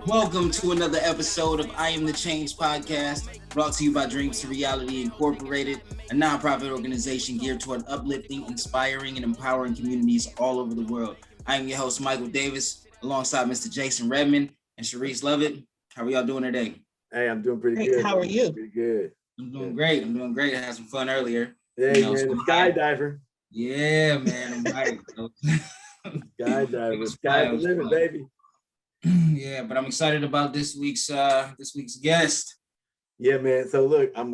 Welcome to another episode of I Am the Change podcast, brought to you by Dreams to Reality Incorporated, a nonprofit organization geared toward uplifting, inspiring, and empowering communities all over the world. I am your host, Michael Davis, alongside Mr. Jason Redmond and Sharice Lovett. How are y'all doing today? Hey, I'm doing pretty good. How are you? Pretty good. I'm doing great. I had some fun earlier. Hey, man, the skydiver. Yeah, man, I'm right. Skydiver. Sky's the limit, baby. Yeah, but I'm excited about this week's guest. Yeah, man. So look, I'm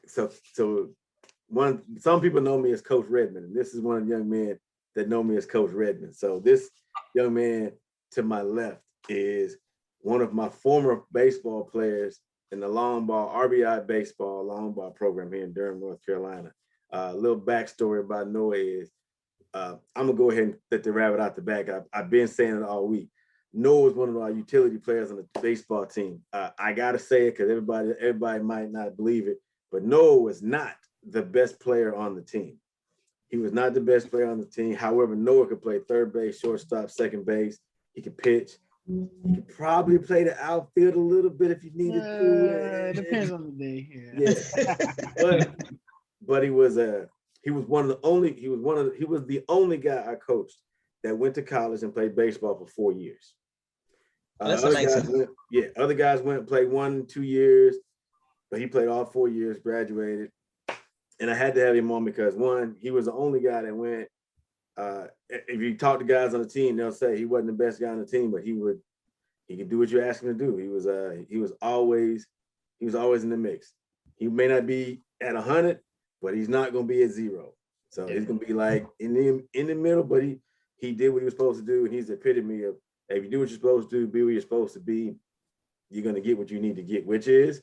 some people know me as Coach Redmond, and this is one of the young men that know me as Coach Redmond. So this young man to my left is one of my former baseball players in the long ball, RBI baseball long ball program here in Durham, North Carolina. A little backstory about Noah is I'm gonna go ahead and let the rabbit out the bag. I've been saying it all week. Noah is one of our utility players on the baseball team. I gotta say it because everybody might not believe it, but Noah was not the best player on the team. He was not the best player on the team. However, Noah could play third base, shortstop, second base. He could pitch. He could probably play the outfield a little bit if you needed to. It depends on the day. Yeah. but he was the only guy I coached that went to college and played baseball for 4 years. That's amazing. Other guys went and played 1-2 years, but he played all 4 years, graduated. And I had to have him on because one, he was the only guy that went. If you talk to guys on the team, they'll say he wasn't the best guy on the team, but he could do what you asked him to do. He was always in the mix. He may not be at 100, but he's not going to be at 0. So he's going to be like in the middle, but he did what he was supposed to do, and he's the epitome of, hey, if you do what you're supposed to do, be where you're supposed to be, you're going to get what you need to get, which is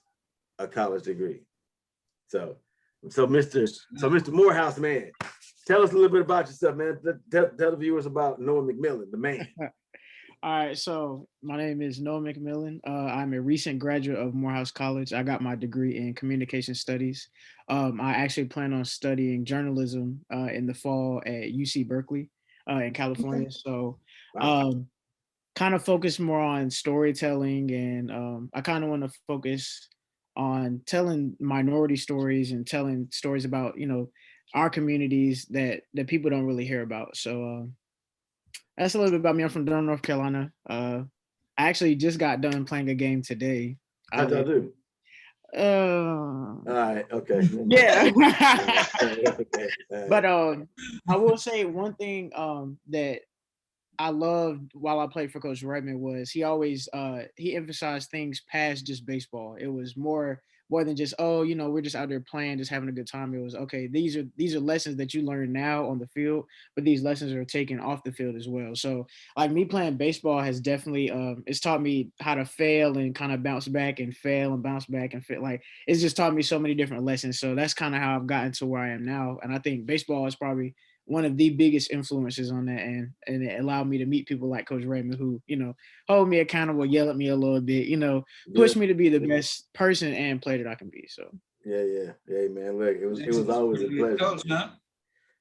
a college degree. So Mr. Morehouse, man, tell us a little bit about yourself, man. Tell the viewers about Noah Mcmillan, the man. All right, so my name is Noah Mcmillan. I'm a recent graduate of Morehouse College. I got my degree in communication studies. I actually plan on studying journalism in the fall at UC Berkeley in California. Okay. So kind of focus more on storytelling, and I kind of want to focus on telling minority stories and telling stories about, our communities that people don't really hear about. So that's a little bit about me. I'm from Durham, North Carolina. I actually just got done playing a game today. How'd y'all do? All right, okay. Yeah. Okay. But I will say one thing that I loved while I played for Coach Redmond was he always he emphasized things past just baseball. It was more than just, we're just out there playing, just having a good time. It was, okay, these are lessons that you learn now on the field, but these lessons are taken off the field as well. So like me playing baseball has definitely it's taught me how to fail and kind of bounce back and fail and bounce back and fit. Like it's just taught me so many different lessons. So that's kind of how I've gotten to where I am now. And I think baseball is probably one of the biggest influences on that, and it allowed me to meet people like Coach Raymond who, hold me accountable, yell at me a little bit, push me to be the best person and player that I can be. So yeah, man. Look, it was always a pleasure. Coach, huh?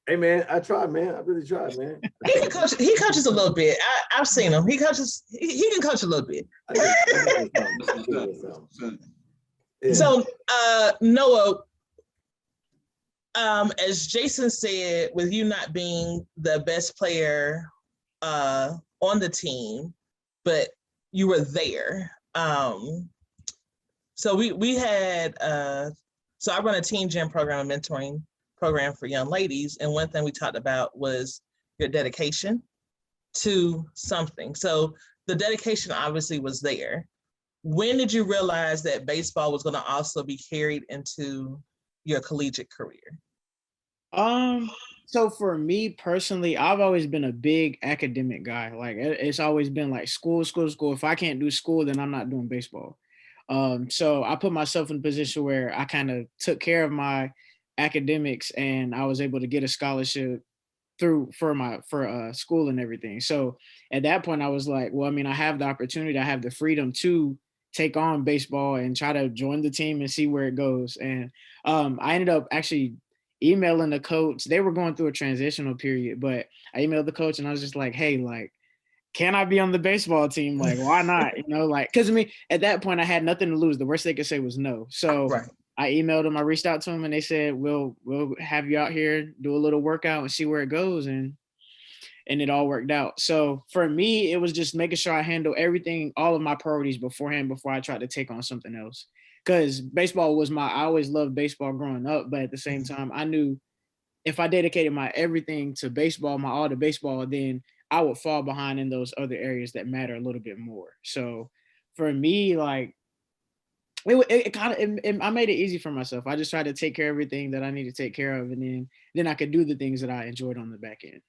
Hey man, I tried, man. I really tried, man. He coaches a little bit. I've seen him. He coaches. He can coach a little bit. So Noah, as Jason said, with you not being the best player on the team, but you were there. So we had, so I run a teen gym program, a mentoring program for young ladies. And one thing we talked about was your dedication to something. So the dedication obviously was there. When did you realize that baseball was going to also be carried into your collegiate career? So for me personally, I've always been a big academic guy. Like it's always been like school. If I can't do school, then I'm not doing baseball. So I put myself in a position where I kind of took care of my academics, and I was able to get a scholarship for school and everything. So at that point I was like, well, I mean, I have the opportunity, I have the freedom to take on baseball and try to join the team and see where it goes. And I ended up actually emailing the coach. They were going through a transitional period, but I emailed the coach and I was just like, hey, like, can I be on the baseball team? Like, why not? You know, like, because I mean, at that point, I had nothing to lose. The worst they could say was no. So Right. I emailed them. I reached out to them, and they said, "We'll have you out here, do a little workout, and see where it goes." And it all worked out. So for me, it was just making sure I handle everything, all of my priorities beforehand before I tried to take on something else. Because baseball was I always loved baseball growing up, but at the same time, I knew if I dedicated my everything to baseball, my all to baseball, then I would fall behind in those other areas that matter a little bit more. So for me, like it kind of, I made it easy for myself. I just tried to take care of everything that I need to take care of, and then I could do the things that I enjoyed on the back end.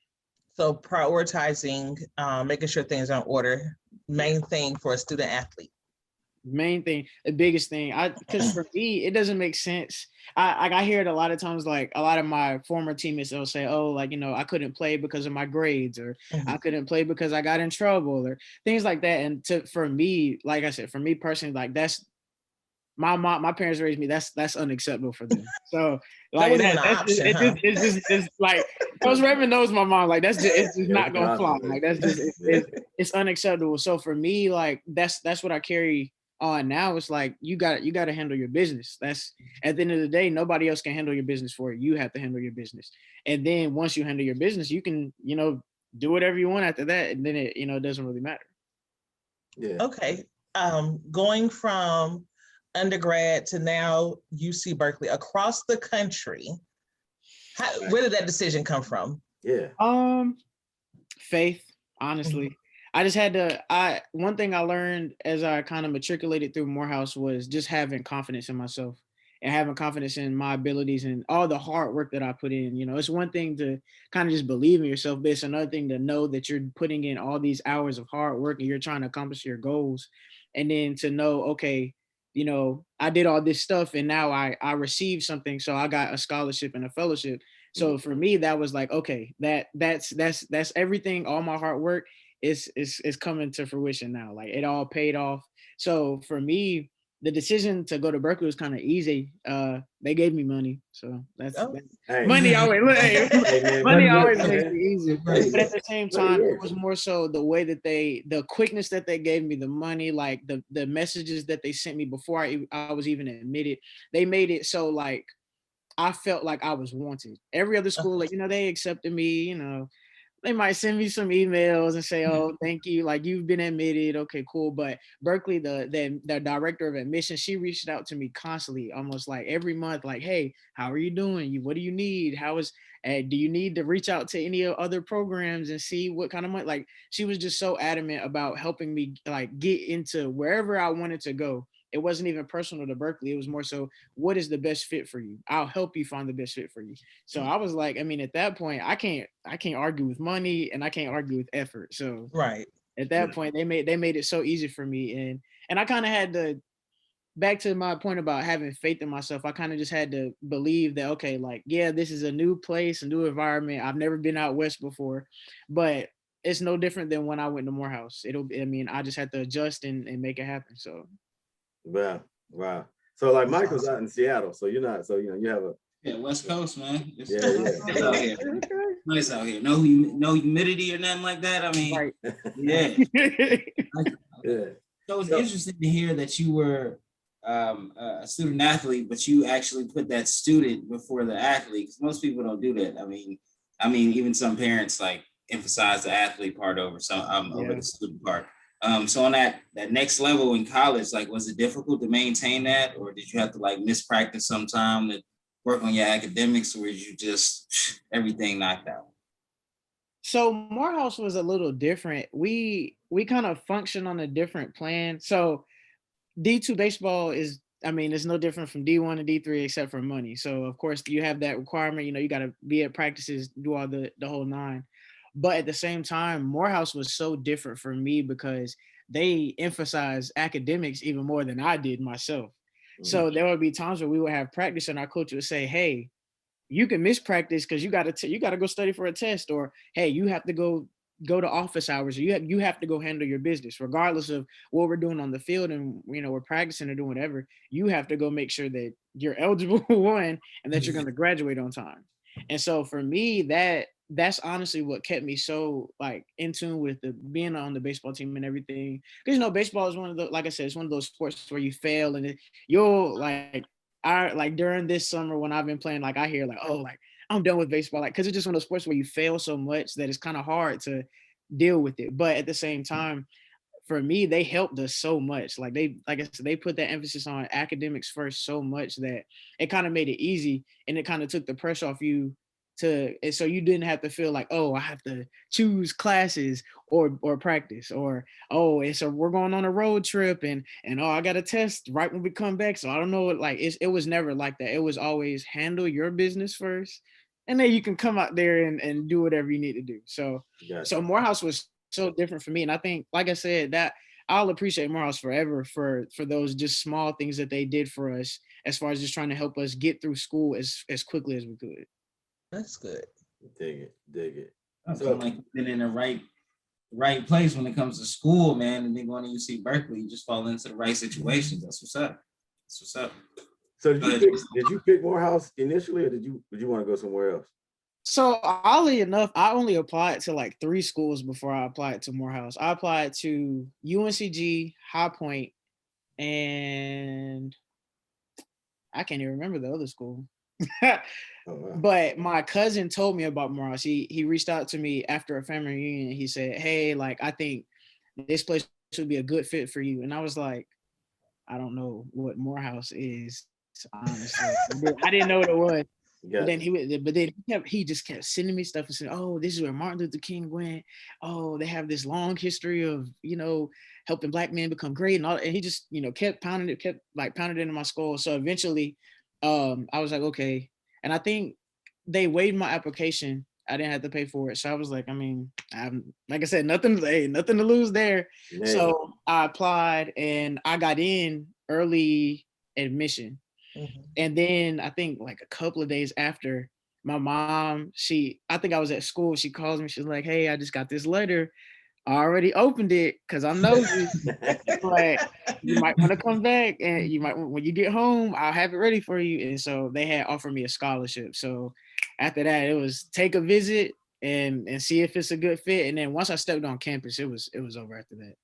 So prioritizing, making sure things are in order, main thing for a student athlete. Main thing, the biggest thing, because for me, it doesn't make sense. I hear it a lot of times, like a lot of my former teammates, they'll say, oh, like, you know, I couldn't play because of my grades, or I couldn't play because I got in trouble, or things like that. And for me, like I said, for me personally, like that's my parents raised me. That's unacceptable for them. So like it's like Coach Redmond knows my mom. Like it's just not gonna fly. Like that's just it's unacceptable. So for me, like that's what I carry on now. It's like you got to handle your business. That's at the end of the day, nobody else can handle your business for you. You have to handle your business. And then once you handle your business, you can, you know, do whatever you want after that. And then it, you know, it doesn't really matter. Yeah. Okay. Going from undergrad to now UC Berkeley, across the country, where did that decision come from? Yeah. Faith, honestly. I just had to, one thing I learned as I kind of matriculated through Morehouse was just having confidence in myself and having confidence in my abilities and all the hard work that I put in. You know, it's one thing to kind of just believe in yourself, but it's another thing to know that you're putting in all these hours of hard work and you're trying to accomplish your goals. And then to know, okay, you know, I did all this stuff and now I received something. So I got a scholarship and a fellowship. So for me, that was like, okay, that's everything. All my hard work is coming to fruition now. Like it all paid off. So for me, the decision to go to Berkeley was kind of easy. They gave me money, so that's Hey. money always. Money always makes it easier. Hey. But at the same time, it was more so the way that the quickness that they gave me the money, like the messages that they sent me before I was even admitted. They made it so like I felt like I was wanted. Every other school, like, you know, they accepted me, you know, they might send me some emails and say, oh, thank you, like you've been admitted, okay, cool. But Berkeley, the director of admissions, she reached out to me constantly, almost like every month, like, hey, how are you doing? What do you need? Do you need to reach out to any other programs and see what kind of money? Like she was just so adamant about helping me like get into wherever I wanted to go. It wasn't even personal to Berkeley. It was more so, what is the best fit for you? I'll help you find the best fit for you. So I was like, I mean, at that point, I can't argue with money and I can't argue with effort. So right at that point, they made it so easy for me. And I kind of had to, back to my point about having faith in myself, I kind of just had to believe that, okay, like, yeah, this is a new place, a new environment. I've never been out West before, but it's no different than when I went to Morehouse. I just had to adjust and make it happen. So. Wow. So like Michael's out in Seattle, so you're not. So you have a West Coast, man. Yeah. It's out here. Nice out here. No humidity or nothing like that. I mean, right. Yeah. Yeah. So it's interesting to hear that you were a student athlete, but you actually put that student before the athlete. Because most people don't do that. I mean, even some parents like emphasize the athlete part over over the student part. So on that next level in college, like, was it difficult to maintain that, or did you have to like miss practice sometime to work on your academics, or did you just everything knocked out? So Morehouse was a little different. We kind of function on a different plan. So D2 baseball is, I mean, it's no different from D1 and D3 except for money. So of course you have that requirement, you know, you got to be at practices, do all the whole nine. But at the same time, Morehouse was so different for me because they emphasize academics even more than I did myself. Mm-hmm. So there would be times where we would have practice and our coach would say, hey, you can miss practice because you got to go study for a test, or hey, you have to go to office hours, or you have to go handle your business, regardless of what we're doing on the field and, you know, we're practicing or doing whatever. You have to go make sure that you're eligible one and that you're going to graduate on time. And so for me, that's honestly what kept me so like in tune with the being on the baseball team and everything. Because baseball is one of the, like I said, it's one of those sports where you fail and you'll like I like during this summer when I've been playing, like I hear like, oh, like I'm done with baseball, like because it's just one of those sports where you fail so much that it's kind of hard to deal with it. But at the same time, for me, they helped us so much. Like like I said, they put that emphasis on academics first so much that it kind of made it easy and it kind of took the pressure off you and so you didn't have to feel like, oh, I have to choose classes or practice, or oh, we're going on a road trip and oh, I got a test right when we come back. So I don't know, like it was never like that. It was always handle your business first, and then you can come out there and do whatever you need to do. So Morehouse was so different for me. And I think, like I said, that I'll appreciate Morehouse forever for those just small things that they did for us as far as just trying to help us get through school as quickly as we could. That's good. Dig it. I feel like you've been in the right place when it comes to school, man. And then going to UC Berkeley, you just fall into the right situations. That's what's up. So did you pick Morehouse initially, or did you want to go somewhere else? So oddly enough, I only applied to like 3 schools before I applied to Morehouse. I applied to UNCG, High Point, and I can't even remember the other school. Oh, wow. But my cousin told me about Morehouse. He reached out to me after a family reunion. He said, hey, like, I think this place would be a good fit for you. And I was like, I don't know what Morehouse is, honestly. I didn't know what it was. Yeah. But then he just kept sending me stuff and saying, oh, this is where Martin Luther King went. Oh, they have this long history of, helping Black men become great and all. And he just, kept pounding it into my skull. So eventually I was like, okay. And I think they waived my application. I didn't have to pay for it. So I was like, like I said, nothing to lose there. Yeah. So I applied and I got in early admission. Mm-hmm. And then I think like a couple of days after, my mom, I think I was at school. She calls me. She's like, hey, I just got this letter. I already opened it because I know you. But you might want to come back, and you might, when you get home, I'll have it ready for you. And so they had offered me a scholarship. So after that, it was take a visit and see if it's a good fit. And then once I stepped on campus, it was over after that.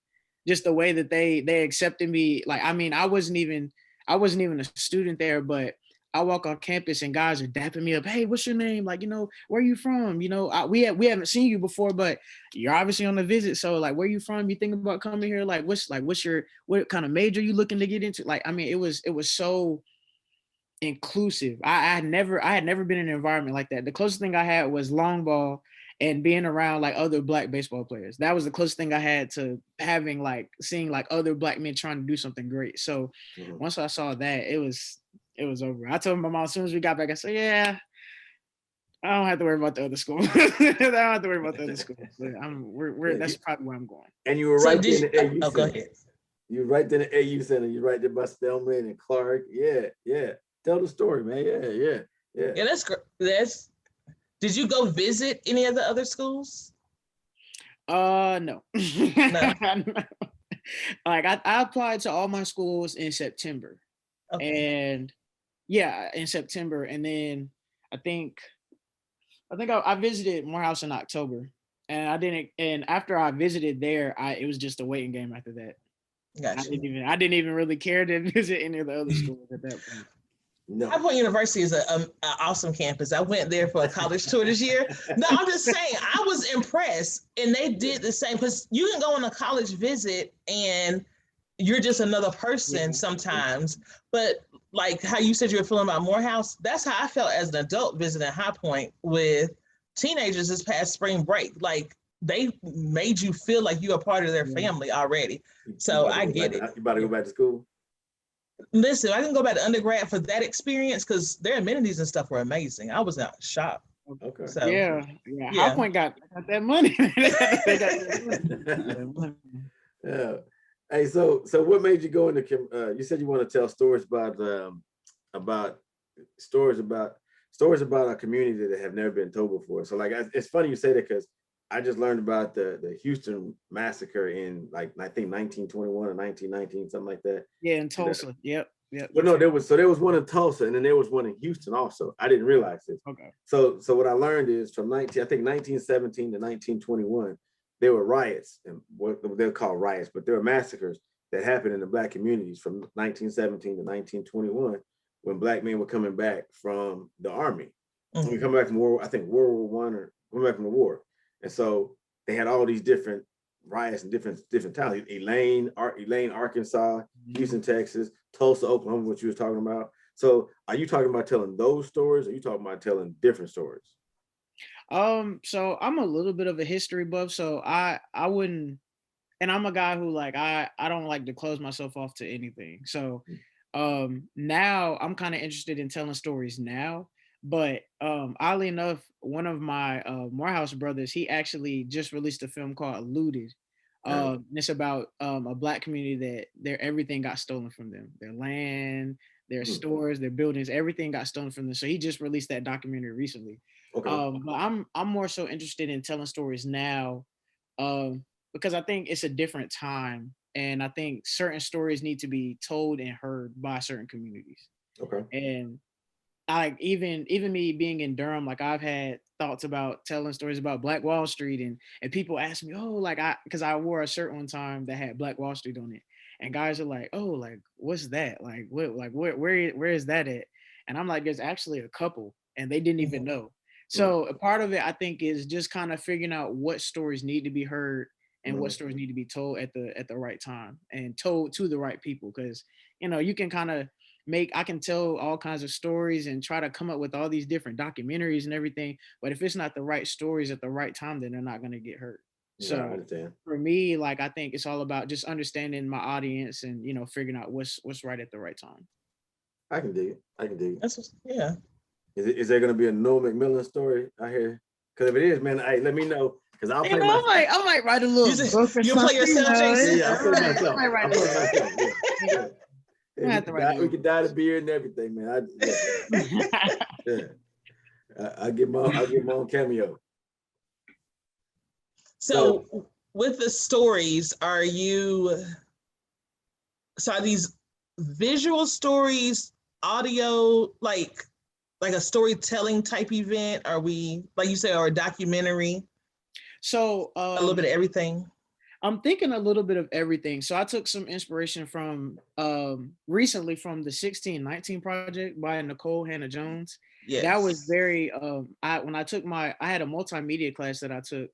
Just the way that they accepted me. Like, I wasn't even a student there, but I walk on campus and guys are dapping me up. Hey, what's your name? Like, where are you from? We haven't seen you before, but you're obviously on a visit. So like, where are you from? You thinking about coming here? Like, what kind of major you looking to get into? Like, it was so inclusive. I had never been in an environment like that. The closest thing I had was long ball and being around like other Black baseball players. That was the closest thing I had to having seeing like other Black men trying to do something great. So once I saw that, it was over. I told my mom as soon as we got back, I said, yeah, I don't have to worry about the other school. I don't have to worry about the other school. That's probably where I'm going. And you were right there in the AU Center. Go ahead. You were right there in the AU Center. You're right there by Spelman and Clark. Yeah. Tell the story, man. Yeah. Yeah, that's great. Did you go visit any of the other schools? No. Like I applied to all my schools in September. Okay. And yeah, in September. And then I think I visited Morehouse in October. And after I visited there, it was just a waiting game after that. Gotcha. I didn't even really care to visit any of the other schools at that point. No. High Point University is an awesome campus. I went there for a college tour this year. No, I'm just saying, I was impressed. And they did the same, because you can go on a college visit and you're just another person sometimes. But like how you said you were feeling about Morehouse, that's how I felt as an adult visiting High Point with teenagers this past spring break. Like they made you feel like you're a part of their family already. So I get it. You about to go back to school? Listen, I didn't go back to undergrad for that experience because their amenities and stuff were amazing. I was out shocked. Okay. So, yeah. High Point got that money. Yeah. Hey, so what made you go into? You said you want to tell stories about stories about a community that have never been told before. So like, it's funny you say that because I just learned about the Houston massacre in like I think 1921 or 1919, something like that. Yeah, in Tulsa. Yep. Yeah. Well, no, there was one in Tulsa, and then there was one in Houston also. I didn't realize this. Okay. So what I learned is from 1917 to 1921, there were riots, and what they're called riots, but there were massacres that happened in the Black communities from 1917 to 1921, when Black men were coming back from the army. Mm-hmm. We coming back from World War I, or coming back from the war, and so they had all these different riots in different towns. Elaine, Arkansas, Houston, Texas, Tulsa, Oklahoma, what you was talking about. So are you talking about telling those stories, or are you talking about telling different stories? So I'm a little bit of a history buff, so I wouldn't, and I'm a guy who like I don't like to close myself off to anything. So now I'm kind of interested in telling stories now. But oddly enough, one of my Morehouse brothers, he actually just released a film called Looted. It's about a Black community that everything got stolen from them. Their land, their stores, their buildings, everything got stolen from them. So he just released that documentary recently. Okay. But I'm more so interested in telling stories now because I think it's a different time. And I think certain stories need to be told and heard by certain communities. Okay. And like even me being in Durham, like I've had thoughts about telling stories about Black Wall Street, and people ask me, oh, like because I wore a shirt one time that had Black Wall Street on it, and guys are like, oh, like what's that? Like what? Like where is that at? And I'm like, there's actually a couple, and they didn't even know. So a part of it, I think, is just kind of figuring out what stories need to be heard and what stories need to be told at the right time and told to the right people, because you can kind of I can tell all kinds of stories and try to come up with all these different documentaries and everything. But if it's not the right stories at the right time, then they're not going to get heard. Yeah, so for me, like, I think it's all about just understanding my audience and, figuring out what's right at the right time. I can dig it. That's yeah. Is there going to be a Noah Mcmillan story out here? Because if it is, man, let me know. Because I'll play I might write a little book or you play yourself, Jason? Yeah, I'll play myself. I might write a little. Yeah. We could dye the beard and everything, man. I get my own cameo. So with the stories, are these visual stories, audio, like a storytelling type event? Are we, like you said, or a documentary? So a little bit of everything. I'm thinking a little bit of everything. So I took some inspiration from recently from the 1619 project by Nicole Hannah-Jones. Yes. That was very I had a multimedia class that I took,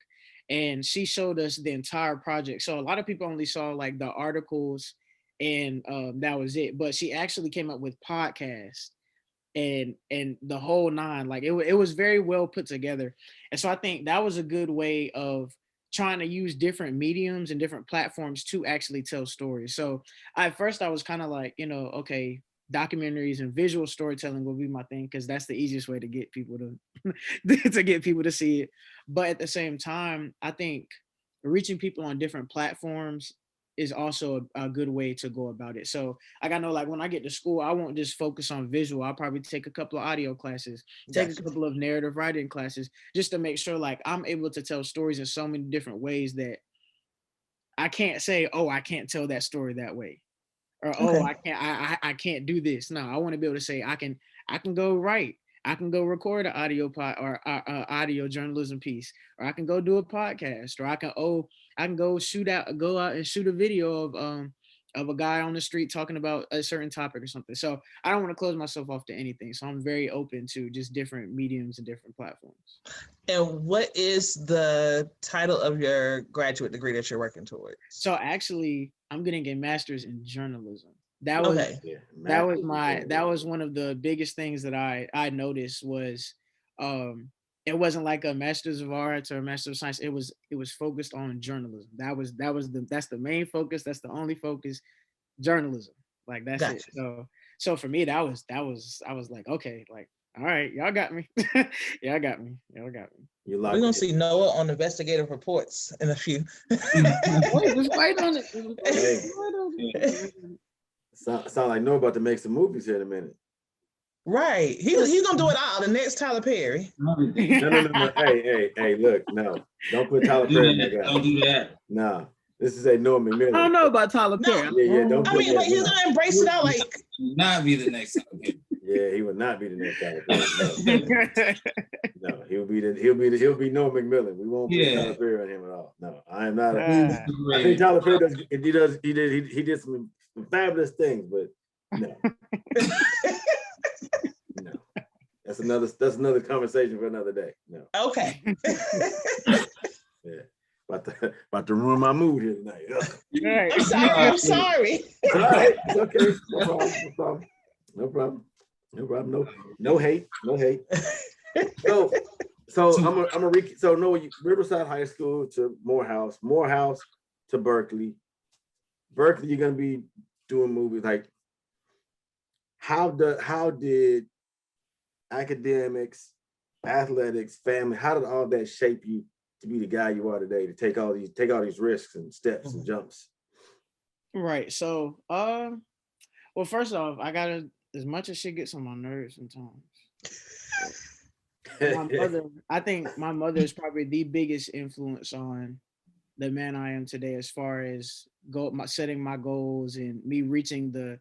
and she showed us the entire project. So a lot of people only saw like the articles and that was it. But she actually came up with podcasts and the whole nine. Like it was very well put together. And so I think that was a good way of trying to use different mediums and different platforms to actually tell stories. So at first I was kind of like, okay, documentaries and visual storytelling will be my thing, because that's the easiest way to get people to get people to see it. But at the same time, I think reaching people on different platforms is also a good way to go about it. So like, I know, like when I get to school, I won't just focus on visual. I'll probably take a couple of audio classes, take a couple of narrative writing classes, just to make sure like I'm able to tell stories in so many different ways that I can't say, oh, I can't tell that story that way, or oh, I can't do this. No, I want to be able to say I can go write. I can go record an audio audio journalism piece, or I can go do a podcast, or I can go out and shoot a video of a guy on the street talking about a certain topic or something. So I don't want to close myself off to anything. So I'm very open to just different mediums and different platforms. And what is the title of your graduate degree that you're working towards? So actually, I'm getting a master's in journalism. That was one of the biggest things that I noticed was it wasn't like a master's of arts or a master's of science. It was focused on journalism. That's the main focus. That's the only focus, journalism. Like that's it. So for me, I was like, okay, like, all right, y'all got me. Y'all got me. We're gonna see Noah on investigative reports in a few. Wait, just wait on it. Sound like Noah about to make some movies here in a minute. Right. He's gonna do it all. The next Tyler Perry. No. Hey, look, no. Don't put Tyler Perry in that guy. Don't do that. No. This is a Noah Mcmillan. I don't know about Tyler Perry. Yeah, don't. I mean, like he's gonna embrace it out. Like, not be the next Tyler Perry. Yeah, he would not be the next Tyler Perry. No, he'll be Noah Mcmillan. We won't put Tyler Perry on him at all. No, I am not. I think Tyler Perry he did some fabulous things, but no. No. That's another conversation for another day. No. okay. Yeah. About to ruin my mood here tonight. Right. I'm sorry. It's all right. It's okay. No problem. No hate. So I'm gonna so Noah, Riverside High School to Morehouse to Berkeley. Berkeley, you're gonna be doing movies. Like, how did academics, athletics, family, how did all that shape you to be the guy you are today, to take all these risks and steps and jumps? Right. So, well, first off, as much as shit gets on my nerves sometimes. I think my mother is probably the biggest influence on the man I am today, as far as setting my goals and me reaching the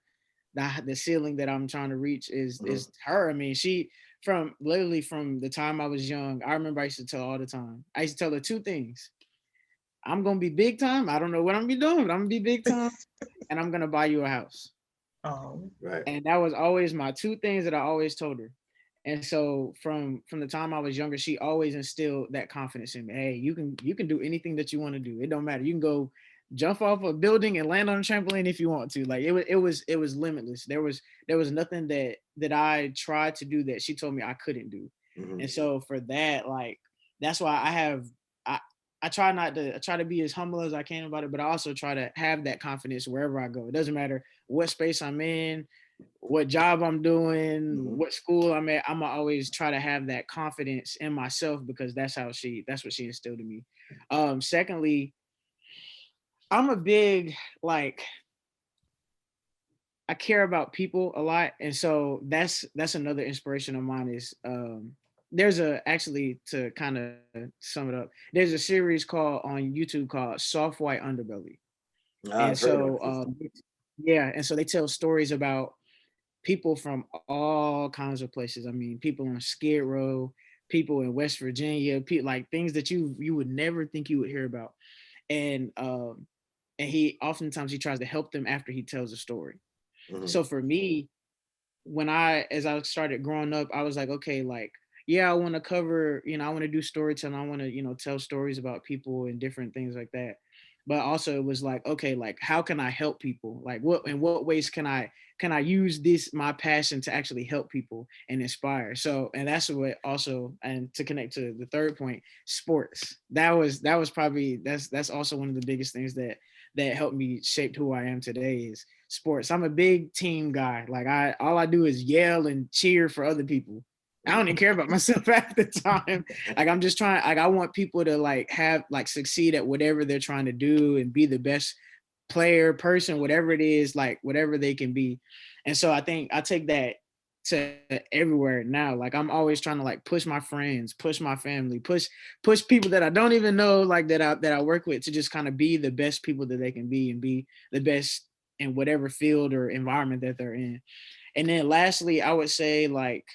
ceiling that I'm trying to reach is her. I mean, she from the time I was young, I remember I used to tell her all the time. I used to tell her two things. I'm gonna be big time. I don't know what I'm gonna be doing, but I'm gonna be big time, and I'm gonna buy you a house. Right. And that was always my two things that I always told her. And so from the time I was younger, she always instilled that confidence in me. Hey, you can do anything that you want to do. It don't matter. You can go jump off a building and land on a trampoline if you want to. Like, it was limitless. There was nothing that I tried to do that she told me I couldn't do. Mm-hmm. And so for that, like, that's why I try to be as humble as I can about it, but I also try to have that confidence wherever I go. It doesn't matter what space I'm in, what job I'm doing, what school I'm at. I'm always try to have that confidence in myself, because that's what she instilled in me. Secondly, I'm a big, like, I care about people a lot. And so that's another inspiration of mine is, there's actually, to kind of sum it up, there's a series on YouTube called Soft White Underbelly. And so, and so they tell stories about people from all kinds of places. I mean, people on Skid Row, people in West Virginia, like things that you would never think you would hear about. And he oftentimes tries to help them after he tells a story. Mm-hmm. So for me, as I started growing up, I was like, okay, like, yeah, I want to cover, I want to do storytelling. I want to, tell stories about people and different things like that. But also it was like, okay, like, how can I help people? Like, in what ways can I use my passion to actually help people and inspire? So, and that's what also, and to connect to the third point, sports. That was probably, that's also one of the biggest things that helped me shape who I am today is sports. I'm a big team guy. Like, all I do is yell and cheer for other people. I don't even care about myself at the time. Like, I'm just trying, like, I want people to like succeed at whatever they're trying to do and be the best player, person, whatever it is, like whatever they can be. And so I think I take that to everywhere now. Like, I'm always trying to like push my friends, push my family, push people that I don't even know, like that I work with, to just kind of be the best people that they can be and be the best in whatever field or environment that they're in. And then lastly, I would say, like,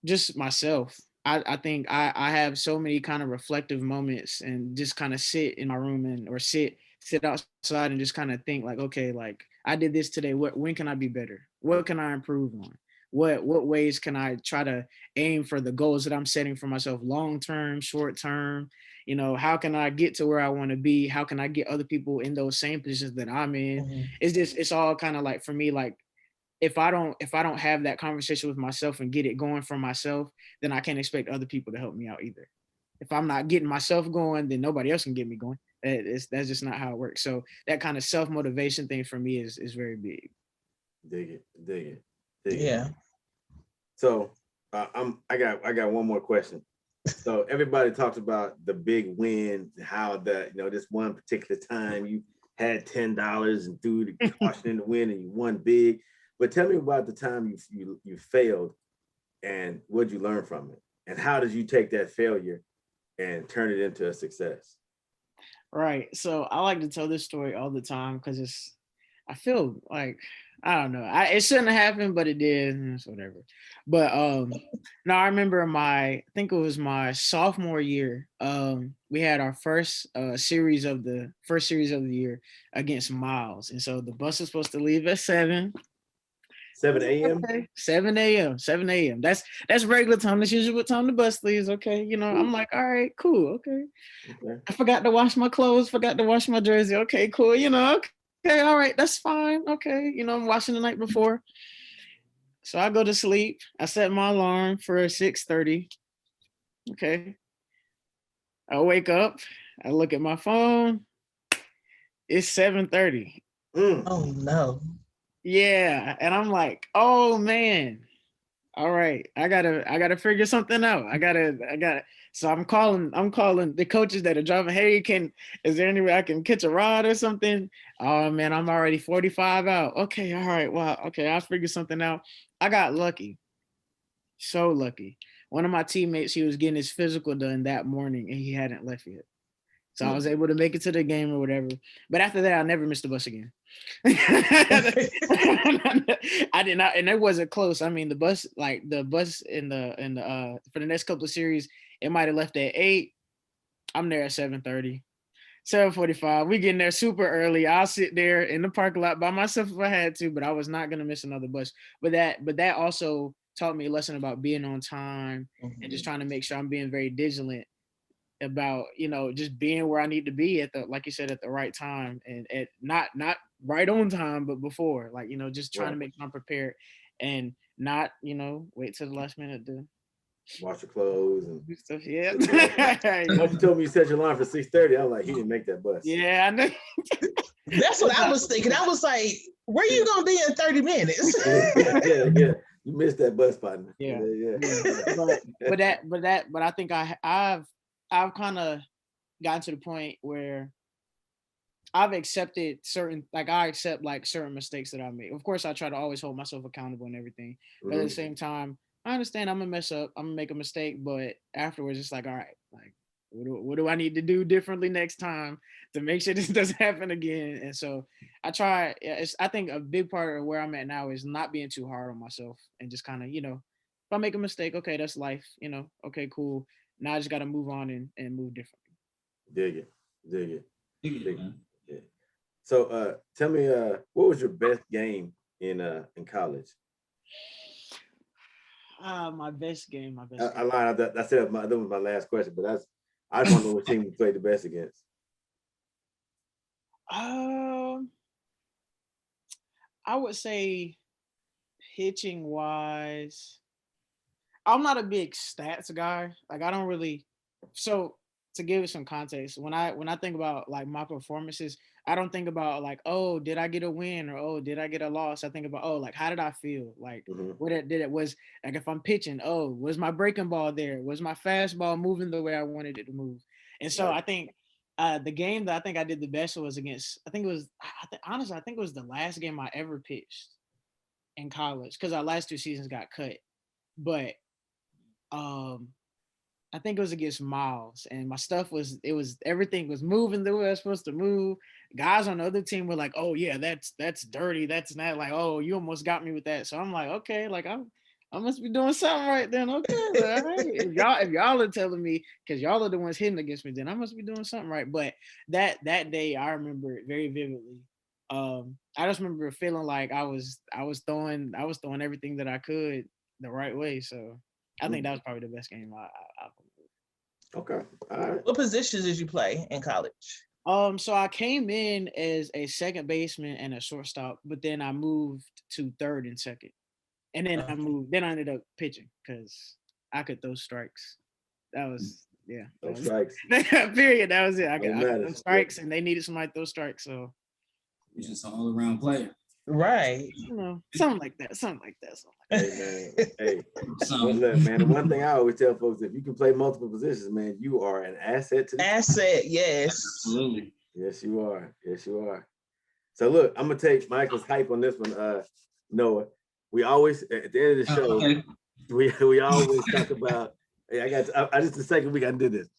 just myself. I think I have so many kind of reflective moments and just kind of sit in my room or sit outside and just kind of think like, okay, like, I did this today. When can I be better? What can I improve on? What ways can I try to aim for the goals that I'm setting for myself, long term, short term? How can I get to where I want to be? How can I get other people in those same positions that I'm in? Mm-hmm. It's all kind of like, for me, like, if I don't have that conversation with myself and get it going for myself, then I can't expect other people to help me out either. If I'm not getting myself going, then nobody else can get me going. That's just not how it works. So that kind of self-motivation thing for me is very big. Dig it. Yeah. So I got one more question. So everybody talks about the big win, how this one particular time you had $10 and threw the caution in the wind and you won big. But tell me about the time you failed, and what'd you learn from it? And how did you take that failure and turn it into a success? Right. So I like to tell this story all the time because I feel like, I don't know. It shouldn't have happened, but it did. And it's whatever. But no, I remember I think it was my sophomore year. We had our first series of the year against Miles. And so the bus was supposed to leave at 7. 7 a.m. Okay. 7 a.m. 7 a.m. That's regular time. That's usually what time the bus leaves. Okay. I'm like, all right, cool. Okay. I forgot to wash my clothes, forgot to wash my jersey. Okay, cool. Okay, all right, that's fine. Okay. I'm washing the night before. So I go to sleep. I set my alarm for 6:30. Okay. I wake up. I look at my phone. It's 7:30. Oh no. Yeah. And I'm like, oh man. All right. I gotta figure something out. I gotta. So I'm calling the coaches that are driving. Hey, is there any way I can catch a ride or something? Oh man, I'm already 45 out. Okay, all right. Well, okay, I'll figure something out. I got lucky. So lucky. One of my teammates, he was getting his physical done that morning and he hadn't left yet. So I was able to make it to the game or whatever. But after that, I never missed the bus again. I did not, and it wasn't close. I mean, the bus in the for the next couple of series, it might have left at 8. I'm there at 7:30. 7:45. We getting there super early. I'll sit there in the parking lot by myself if I had to, but I was not gonna miss another bus. But that also taught me a lesson about being on time and just trying to make sure I'm being very vigilant about just being where I need to be at the, like you said, at the right time, and at not right on time, but before, just trying to make sure I'm prepared and not wait till the last minute to wash your clothes and do stuff. Yeah. Once you told me you set your alarm for 6:30, I'm like, he didn't make that bus. Yeah, I know. That's what I was thinking. I was like, where you gonna be in 30 minutes? yeah. You missed that bus, partner. Yeah. But I think I've kind of gotten to the point where I've accepted I accept certain mistakes that I make. Of course, I try to always hold myself accountable and everything. But at the same time, I understand I'm gonna mess up, I'm gonna make a mistake, but afterwards it's like, all right, what do I need to do differently next time to make sure this doesn't happen again? And so I try. I think a big part of where I'm at now is not being too hard on myself and just kind of, if I make a mistake, okay, that's life. Okay, cool. Now I just got to move on and move differently. Dig it. Yeah. So tell me, what was your best game in college? My best game. I lied. That was my last question, but I don't know what team you played the best against. I would say pitching wise, I'm not a big stats guy. I don't really. So to give it some context, when I think about my performances, I don't think about oh, did I get a win, or oh, did I get a loss? I think about, oh, how did I feel? What did it was if I'm pitching, oh, was my breaking ball there? Was my fastball moving the way I wanted it to move? And so I think the game that I think I did the best was against, honestly, I think it was the last game I ever pitched in college, because our last 2 seasons got cut. But I think it was against Miles, and my stuff everything was moving the way I was supposed to move. Guys on the other team were like, oh yeah, that's dirty. That's not oh, you almost got me with that. So I'm like, okay, I must be doing something right then. Okay, all right. If y'all are telling me, because y'all are the ones hitting against me, then I must be doing something right. But that day, I remember it very vividly. I just remember feeling like I was throwing everything that I could the right way. So I think that was probably the best game I Okay. All right. What positions did you play in college? So I came in as a second baseman and a shortstop, but then I moved to third and second. And then I ended up pitching because I could throw strikes. That was strikes. Period. That was it. I could throw strikes, and they needed somebody to throw strikes. So you're just an all-around player. Right. Something like that. Hey, man. Look, man, the one thing I always tell folks, if you can play multiple positions, man, you are an asset to the asset, yes. Absolutely. Yes, you are. So look, I'm gonna take Michael's hype on this one, Noah. We always, at the end of the show, we always talk about, hey, I just a second we gotta do this.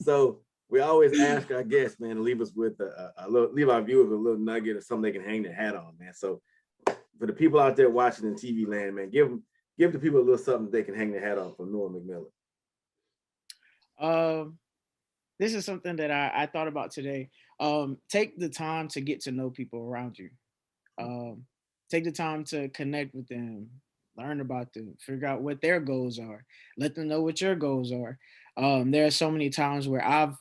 So we always ask our guests, man, to leave us with leave our viewers with a little nugget or something they can hang their hat on, man. So for the people out there watching in TV land, man, give the people a little something they can hang their hat on from Noah Mcmillan. This is something that I thought about today. Take the time to get to know people around you. Take the time to connect with them, learn about them, figure out what their goals are, let them know what your goals are. There are so many times where I've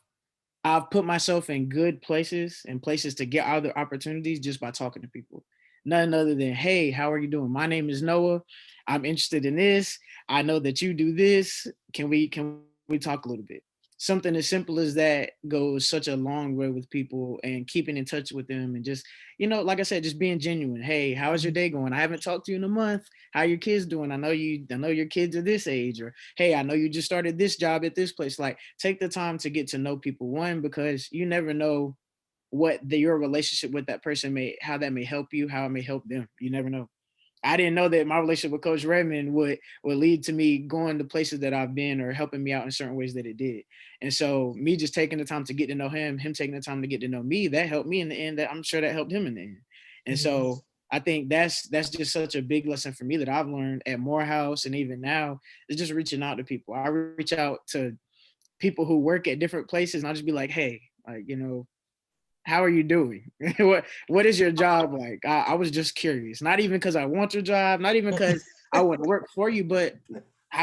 put myself in good places and places to get other opportunities just by talking to people. Nothing other than, hey, how are you doing? My name is Noah. I'm interested in this. I know that you do this. Can we talk a little bit? Something as simple as that goes such a long way with people, and keeping in touch with them, and just, like I said, just being genuine. Hey, how is your day going? I haven't talked to you in a month. How are your kids doing? I know your kids are this age. Or, hey, I know you just started this job at this place. Like, take the time to get to know people. One, because you never know what your relationship with that person how that may help you, how it may help them. You never know. I didn't know that my relationship with Coach Redmond would lead to me going to places that I've been, or helping me out in certain ways that it did. And so me just taking the time to get to know him taking the time to get to know me, that helped me in the end. That I'm sure that helped him in the end. And so I think that's just such a big lesson for me that I've learned at Morehouse, and even now, is just reaching out to people. I reach out to people who work at different places, and I'll just be like, hey, how are you doing? What is your job like? I was just curious. Not even because I want your job, not even because I want to work for you, but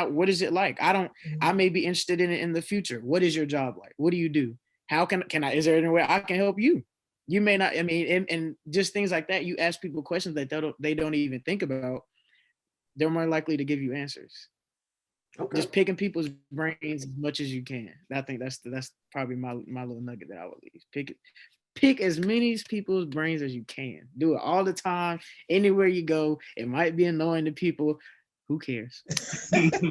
what is it like? I may be interested in it in the future. What is your job like? What do you do? How can I, is there any way I can help you? You may not, and just things like that. You ask people questions that they don't even think about. They're more likely to give you answers. Okay. Just picking people's brains as much as you can. I think that's probably my little nugget that I would leave. Pick as many people's brains as you can. Do it all the time, anywhere you go. It might be annoying to people. Who cares? Thanks.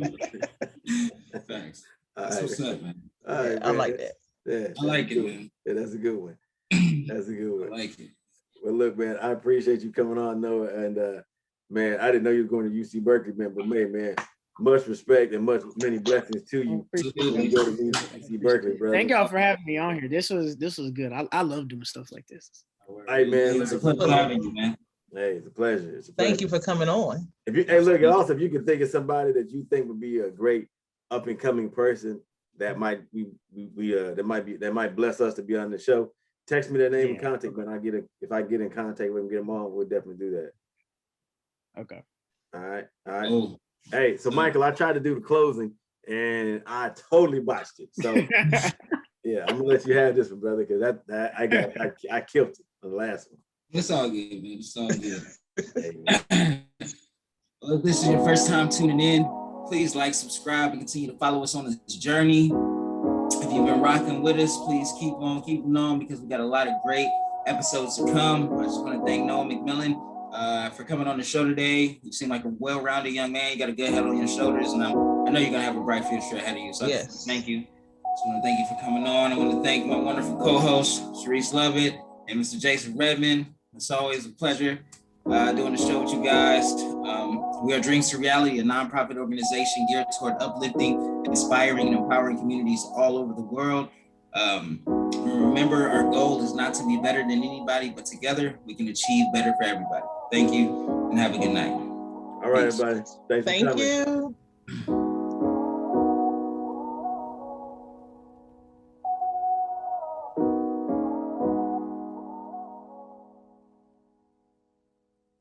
That's what's up, man. All right, I like that. Yeah, I like it, man. Yeah, that's a good one. That's a good one. I like it. Well, look, man, I appreciate you coming on, Noah. And man, I didn't know you were going to UC Berkeley, man, but man, much respect and many blessings to you. When you go to UC Berkeley, brother. Thank y'all for having me on here. This was good. I love doing stuff like this. Hey, man, it's a pleasure having you, man. Hey, it's a pleasure. Thank you for coming on. If you can think of somebody that you think would be a great up and coming person that might that might bless us to be on the show, text me their name and contact, man. If I get in contact with them, get them on, we'll definitely do that. Okay. All right. Oh. Hey, so Michael, I tried to do the closing and I totally botched it. So yeah, I'm gonna let you have this one, brother, because I killed it on the last one. It's all good, man. It's all good. Well, if this is your first time tuning in, please like, subscribe, and continue to follow us on this journey. If you've been rocking with us, please keep on, because we got a lot of great episodes to come. I just want to thank Noah Mcmillan for coming on the show today. You seem like a well-rounded young man. You got a good head on your shoulders, and I know you're gonna have a bright future ahead of you. So yes, thank you. Just want to thank you for coming on. I want to thank my wonderful co-host, Sharice Lovett, and Mr. Jason Redmond. It's always a pleasure doing the show with you guys. We are Dreams to Reality, a nonprofit organization geared toward uplifting, inspiring, and empowering communities all over the world. Remember, our goal is not to be better than anybody, but together we can achieve better for everybody. Thank you, and have a good night. All right, everybody. Thank you.